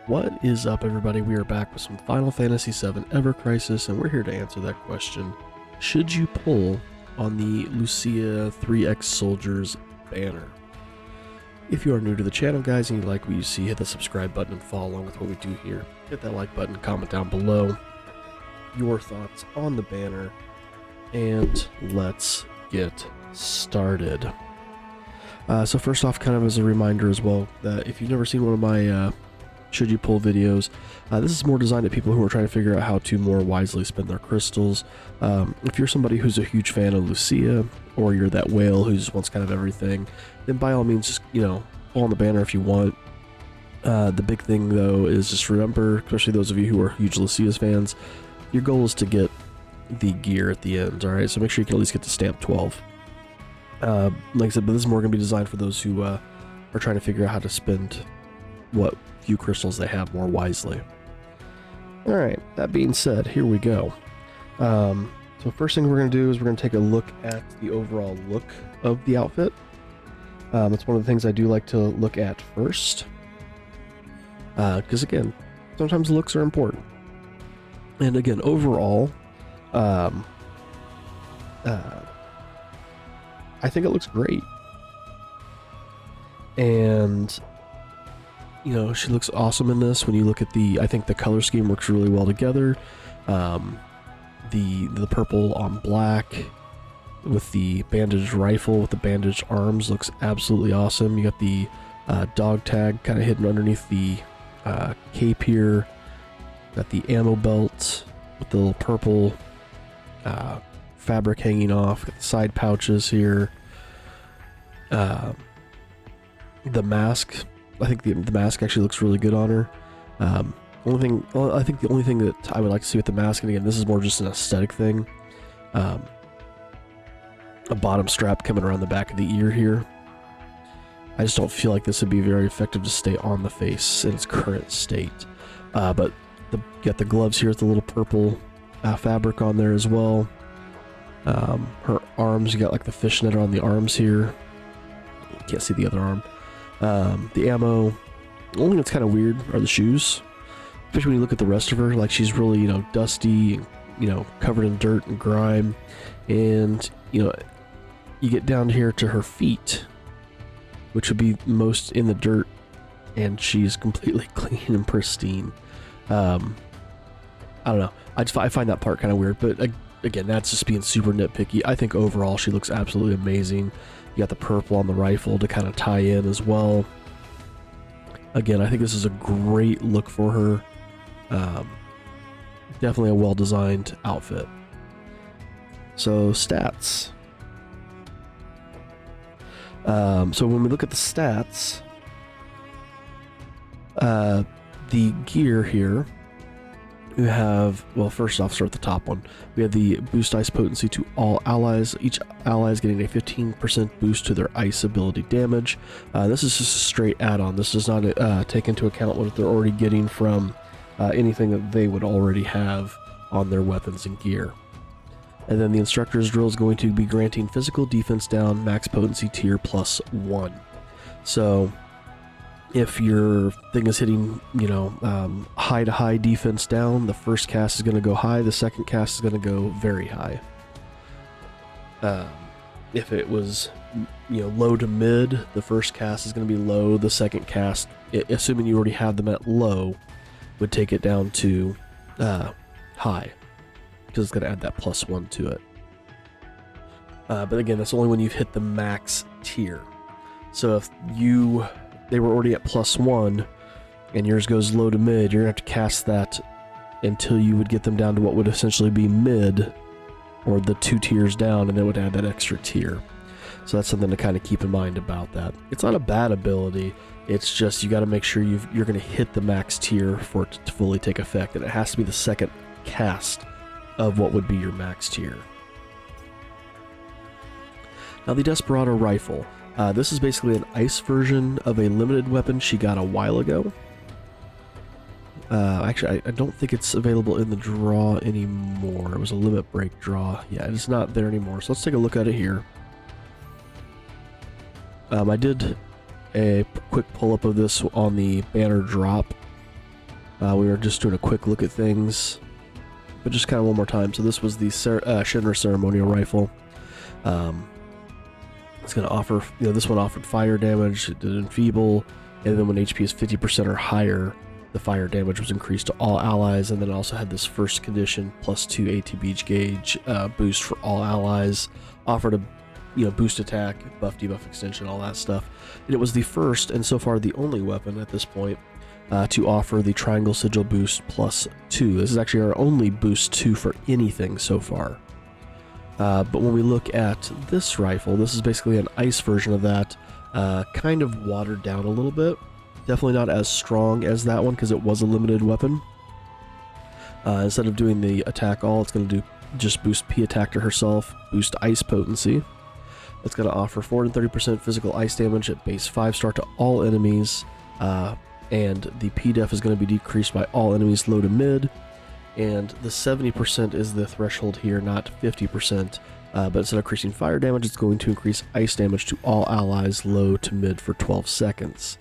What is up, everybody? We are back with some Final Fantasy VII Ever Crisis, and we're here to answer that question. Should you pull on the Lucia 3X Soldiers banner? If you are new to the channel, guys, and you like what you see, hit the subscribe button and follow along with what we do here. Hit that like button, comment down below your thoughts on the banner, and let's get started. So first off, kind of as a reminder as well, that if you've never seen one of my should you pull videos, this is more designed at people who are trying to figure out how to more wisely spend their crystals. If you're somebody who's a huge fan of Lucia, or you're that whale who just wants kind of everything, then by all means just, pull on the banner if you want. The big thing though is just remember, especially those of you who are huge Lucia's fans, your goal is to get the gear at the end, alright? So make sure you can at least get to stamp 12. Like I said, but this is more going to be designed for those who are trying to figure out how to spend what few crystals they have more wisely. Alright, that being said, here we go. So first thing we're going to do is we're going to take a look at the overall look of the outfit. It's one of the things I do like to look at first. Because again, sometimes looks are important. And again, overall, I think it looks great. And she looks awesome in this. When you look at I think the color scheme works really well together. The purple on black with the bandaged rifle with the bandaged arms looks absolutely awesome. You got the dog tag kind of hidden underneath the cape here. Got the ammo belt with the little purple fabric hanging off. Got the side pouches here. The mask. I think the mask actually looks really good on her. I think the only thing that I would like to see with the mask, and again, this is more just an aesthetic thing, a bottom strap coming around the back of the ear here. I just don't feel like this would be very effective to stay on the face in its current state. But you got the gloves here with the little purple fabric on there as well. Her arms, you got like the fishnet on the arms here. Can't see the other arm. The ammo, the only thing that's kind of weird are the shoes, especially when you look at the rest of her. Like, she's really, dusty, covered in dirt and grime, and you get down here to her feet, which would be most in the dirt, and she's completely clean and pristine. I don't know, I find that part kind of weird, but again, that's just being super nitpicky. I think overall she looks absolutely amazing. You got the purple on the rifle to kind of tie in as well. Again, I think this is a great look for her. Definitely a well-designed outfit. So, stats. So when we look at the stats, the gear here, we have, well, first off, start with the top one. We have the boost ice potency to all allies. Each ally is getting a 15% boost to their ice ability damage. This is just a straight add-on. This does not take into account what they're already getting from anything that they would already have on their weapons and gear. And then the instructor's drill is going to be granting physical defense down, max potency tier +1. So if your thing is hitting, high to high defense down, the first cast is going to go high, the second cast is going to go very high. If it was, low to mid, the first cast is going to be low, the second cast, assuming you already have them at low, would take it down to high, because it's going to add that +1 to it. But again, that's only when you've hit the max tier. So if they were already at +1 and yours goes low to mid, you're gonna have to cast that until you would get them down to what would essentially be mid, or the 2 tiers down, and then would add that extra tier. So that's something to kind of keep in mind about that. It's not a bad ability, it's just you got to make sure you're going to hit the max tier for it to fully take effect, and it has to be the second cast of what would be your max tier. Now the Desperado rifle. This is basically an ice version of a limited weapon she got a while ago. Actually, I don't think it's available in the draw anymore. It was a limit break draw. Yeah, it's not there anymore. So let's take a look at it here. I did a quick pull-up of this on the banner drop We were just doing a quick look at things, but just kind of one more time. So this was the Shinra Ceremonial Rifle. It's going to offer, this one offered fire damage, it did enfeeble, and then when HP is 50% or higher, the fire damage was increased to all allies, and then it also had this first condition, +2 AT gauge boost for all allies, offered a boost attack, buff, debuff, extension, all that stuff. And it was the first, and so far the only weapon at this point, to offer the Triangle Sigil boost +2. This is actually our only boost 2 for anything so far. But when we look at this rifle, this is basically an ice version of that, kind of watered down a little bit. Definitely not as strong as that one because it was a limited weapon. Instead of doing the attack all, it's going to do just boost P attack to herself, boost ice potency. It's going to offer 430% physical ice damage at base 5-star to all enemies, and the P def is going to be decreased by all enemies low to mid, and the 70% is the threshold here, not 50%, but instead of increasing fire damage, it's going to increase ice damage to all allies low to mid for 12 seconds.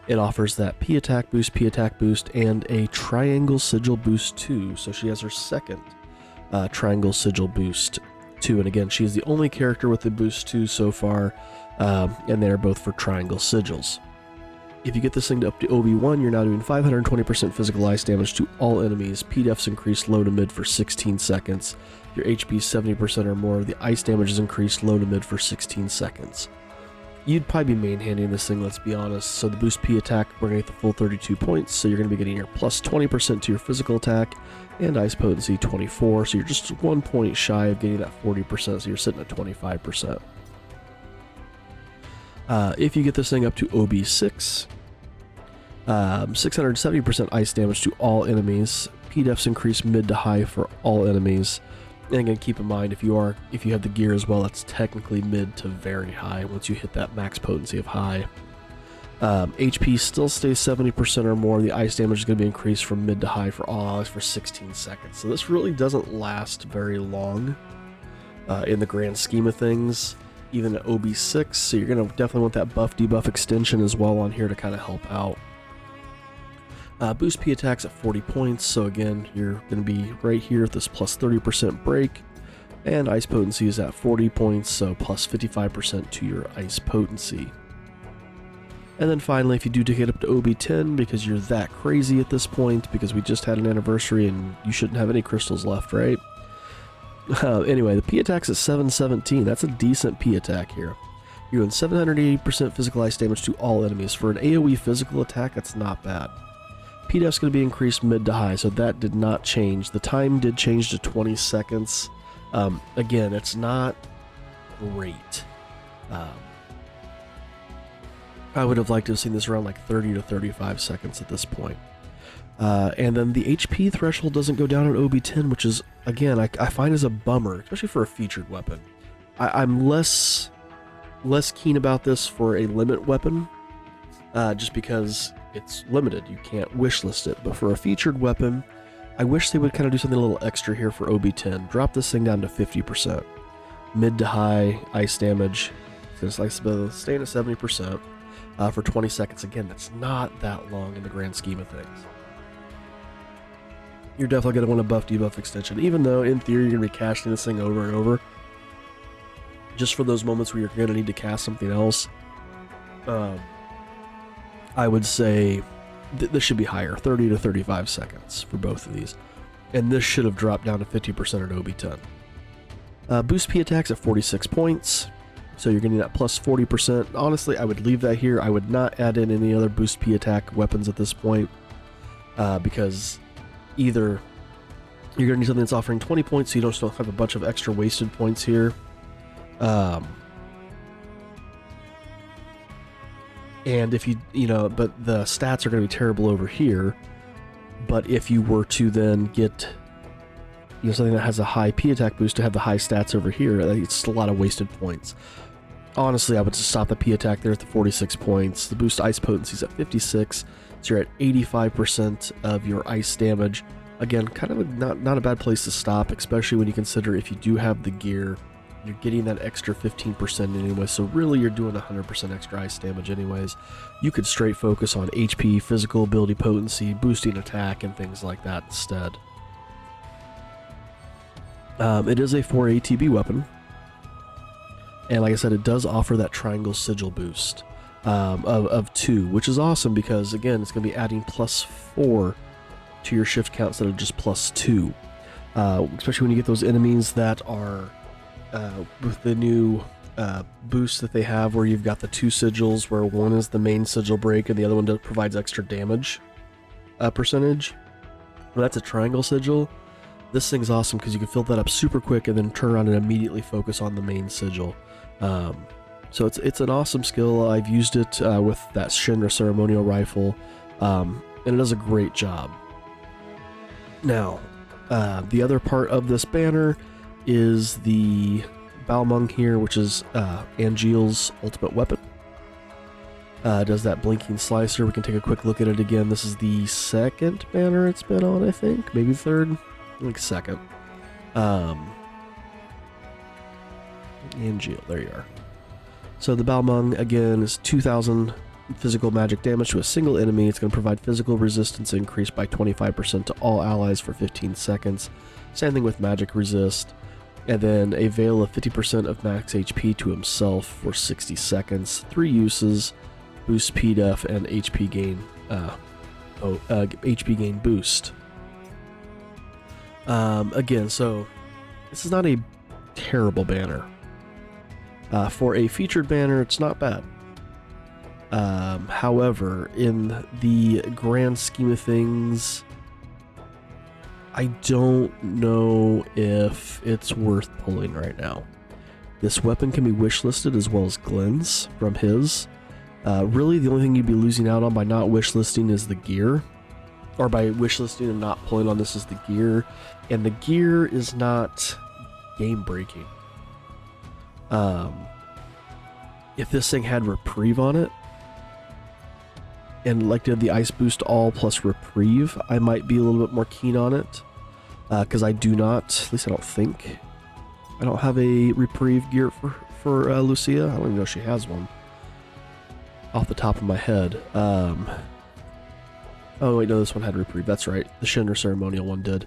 It offers that P attack boost, and a Triangle Sigil boost 2, so she has her second Triangle Sigil boost 2, and again, she is the only character with the boost 2 so far, and they're both for Triangle Sigils. If you get this thing up to OB1, you're now doing 520% physical ice damage to all enemies, P-def's increased low to mid for 16 seconds, your HP 70% or more, the ice damage is increased low to mid for 16 seconds. You'd probably be main-handing this thing, let's be honest, so the boost P attack, we're going to get the full 32 points, so you're going to be getting your plus 20% to your physical attack, and ice potency 24, so you're just 1 point shy of getting that 40%, so you're sitting at 25%. If you get this thing up to OB6, 670% ice damage to all enemies, P-defs increase mid to high for all enemies, and again, keep in mind, if you have the gear as well, that's technically mid to very high once you hit that max potency of high. HP still stays 70% or more. The ice damage is going to be increased from mid to high for all allies for 16 seconds. So this really doesn't last very long in the grand scheme of things, even at OB6. So you're going to definitely want that buff debuff extension as well on here to kind of help out. Boost P attacks at 40 points, so again, you're going to be right here at this plus 30% break, and ice potency is at 40 points, so plus 55% to your ice potency. And then finally, if you do get up to OB10, because you're that crazy at this point, because we just had an anniversary and you shouldn't have any crystals left, right? Anyway, the P attack's at 717, that's a decent P attack here. You're doing 780% physical ice damage to all enemies. For an AoE physical attack, that's not bad. P-def's going to be increased mid to high, so that did not change. The time did change to 20 seconds. Again, it's not great. I would have liked to have seen this around like 30 to 35 seconds at this point. And then the HP threshold doesn't go down at OB10, which is, again, I find as a bummer, especially for a featured weapon. I'm less keen about this for a limit weapon, just because it's limited. You can't wishlist it. But for a featured weapon, I wish they would kind of do something a little extra here for OB10. Drop this thing down to 50%. Mid to high ice damage. It's like staying at 70% for 20 seconds. Again, that's not that long in the grand scheme of things. You're definitely going to want a buff debuff extension, even though in theory you're going to be casting this thing over and over. Just for those moments where you're going to need to cast something else. I would say this should be higher, 30 to 35 seconds for both of these. And this should have dropped down to 50% at OB10. Boost P attacks at 46 points, so you're getting that plus 40%. Honestly, I would leave that here. I would not add in any other Boost P attack weapons at this point, because either you're going to need something that's offering 20 points so you don't still have a bunch of extra wasted points here. And if but the stats are going to be terrible over here. But if you were to then get, something that has a high P attack boost to have the high stats over here, it's a lot of wasted points. Honestly, I would just stop the P attack there at the 46 points. The boost ice potency is at 56, so you're at 85% of your ice damage. Again, kind of not a bad place to stop, especially when you consider if you do have the gear you're getting that extra 15% anyway, so really you're doing 100% extra ice damage anyways. You could straight focus on HP, physical ability potency, boosting attack, and things like that instead. It is a 4 ATB weapon, and like I said, it does offer that triangle sigil boost of 2, which is awesome because, again, it's going to be adding +4 to your shift count instead of just +2. Especially when you get those enemies that are with the new boost that they have, where you've got the 2 sigils, where one is the main sigil break and the other one provides extra damage percentage. Well, that's a triangle sigil. This thing's awesome because you can fill that up super quick and then turn around and immediately focus on the main sigil. So it's an awesome skill. I've used it with that Shinra ceremonial rifle, and it does a great job. Now, the other part of this banner is the Balmung here, which is Angeal's ultimate weapon. Does that blinking slicer. We can take a quick look at it again. This is the second banner it's been on, I think. Maybe third? I think second. Angeal, there you are. So the Balmung, again, is 2,000 physical magic damage to a single enemy. It's going to provide physical resistance increased by 25% to all allies for 15 seconds. Same thing with magic resist. And then a veil of 50% of max HP to himself for 60 seconds. 3 uses, boost PDEF and HP gain, HP gain boost. Again, so this is not a terrible banner. For a featured banner, it's not bad. However, in the grand scheme of things, I don't know if it's worth pulling right now. This weapon can be wishlisted as well as Glenn's from his. Really, the only thing you'd be losing out on by not wishlisting is the gear. Or by wishlisting and not pulling on this is the gear. And the gear is not game-breaking. If this thing had reprieve on it, and like did the ice boost all plus reprieve, I might be a little bit more keen on it. Because I do not, at least I don't think, I don't have a reprieve gear for Lucia. I don't even know if she has one off the top of my head. Oh wait, no, this one had reprieve. That's right, the Shinra ceremonial one did.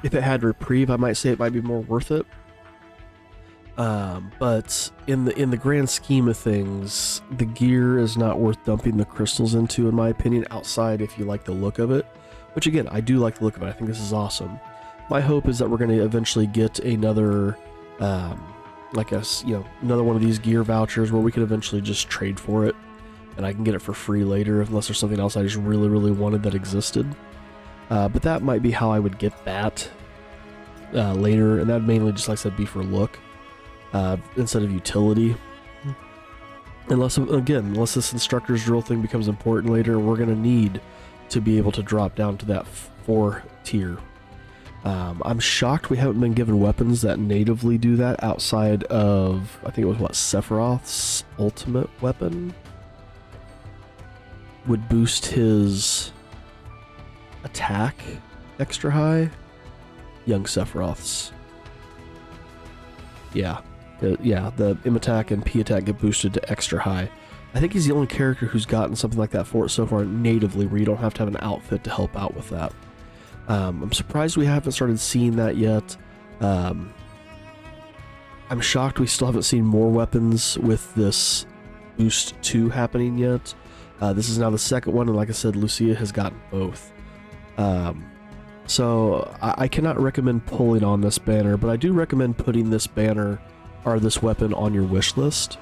If it had reprieve, I might say it might be more worth it. But in the grand scheme of things, the gear is not worth dumping the crystals into, in my opinion, outside if you like the look of it. Which again, I do like the look of it. I think this is awesome. My hope is that we're going to eventually get another, another one of these gear vouchers where we can eventually just trade for it, and I can get it for free later, unless there's something else I just really, really wanted that existed. But that might be how I would get that later, and that mainly, just like I said, be for look. Instead of utility. Unless this instructor's drill thing becomes important later, we're going to need to be able to drop down to that 4 tier. I'm shocked we haven't been given weapons that natively do that outside of, I think it was Sephiroth's ultimate weapon would boost his attack extra high. Young Sephiroth's. Yeah, the M attack and P attack get boosted to extra high. I think he's the only character who's gotten something like that for it so far natively, where you don't have to have an outfit to help out with that. I'm surprised we haven't started seeing that yet. I'm shocked we still haven't seen more weapons with this boost 2 happening yet. This is now the second one, and like I said, Lucia has gotten both. So I cannot recommend pulling on this banner, but I do recommend putting this banner or this weapon on your wish list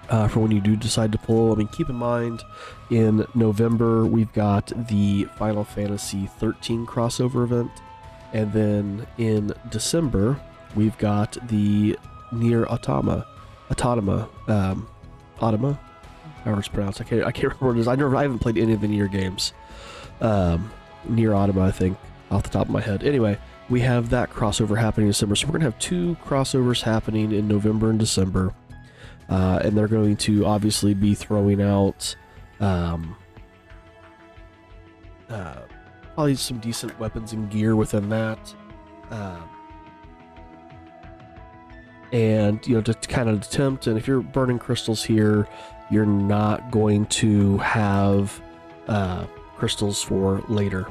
for when you do decide to pull. I mean, keep in mind, in November we've got the Final Fantasy 13 crossover event, and then in December we've got the Nier Automata, however it's pronounced. I can't remember what it is. I haven't played any of the Nier games. Nier Automata, I think, off the top of my head. Anyway, we have that crossover happening in December, so we're gonna have 2 crossovers happening in November and December, and they're going to obviously be throwing out probably some decent weapons and gear within that. and to kind of attempt. And if you're burning crystals here, you're not going to have crystals for later.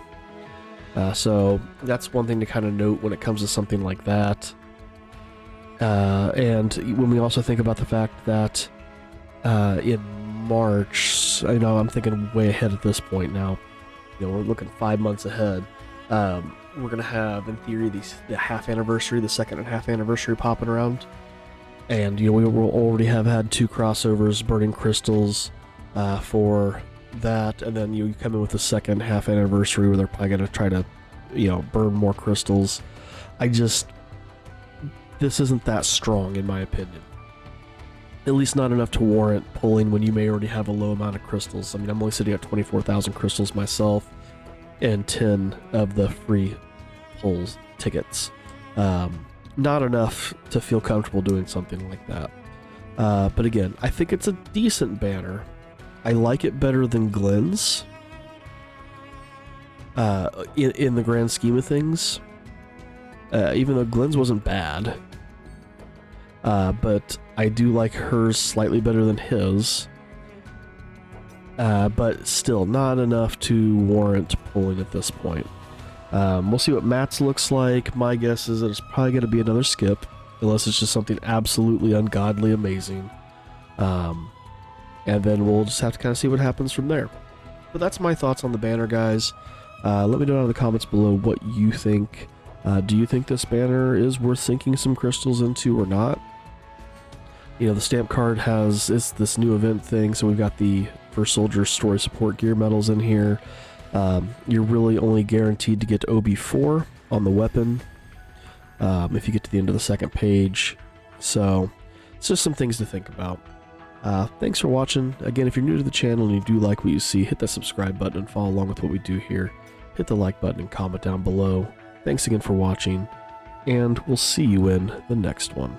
So that's one thing to kind of note when it comes to something like that. And when we also think about the fact that in March, I know I'm thinking way ahead at this point now. We're looking 5 months ahead. We're gonna have, in theory, the half anniversary, the second and half anniversary popping around, and we will already have had 2 crossovers burning crystals for that, and then you come in with the second half anniversary where they're probably gonna try to, burn more crystals. This isn't that strong in my opinion. At least not enough to warrant pulling when you may already have a low amount of crystals. I mean, I'm only sitting at 24,000 crystals myself, and 10 of the free pulls tickets. Not enough to feel comfortable doing something like that. But again, I think it's a decent banner. I like it better than Glenn's. In the grand scheme of things. Even though Glenn's wasn't bad. But I do like hers slightly better than his. But still not enough to warrant pulling at this point. We'll see what Matt's looks like. My guess is that it's probably going to be another skip, unless it's just something absolutely ungodly amazing. And then we'll just have to kind of see what happens from there. But that's my thoughts on the banner, guys. Let me know down in the comments below what you think. Do you think this banner is worth sinking some crystals into or not? The stamp card it's this new event thing, so we've got the First Soldier Story Support Gear medals in here. You're really only guaranteed to get OB4 on the weapon if you get to the end of the second page. So it's just some things to think about. Thanks for watching. Again, if you're new to the channel and you do like what you see, hit that subscribe button and follow along with what we do here. Hit the like button and comment down below. Thanks again for watching, and we'll see you in the next one.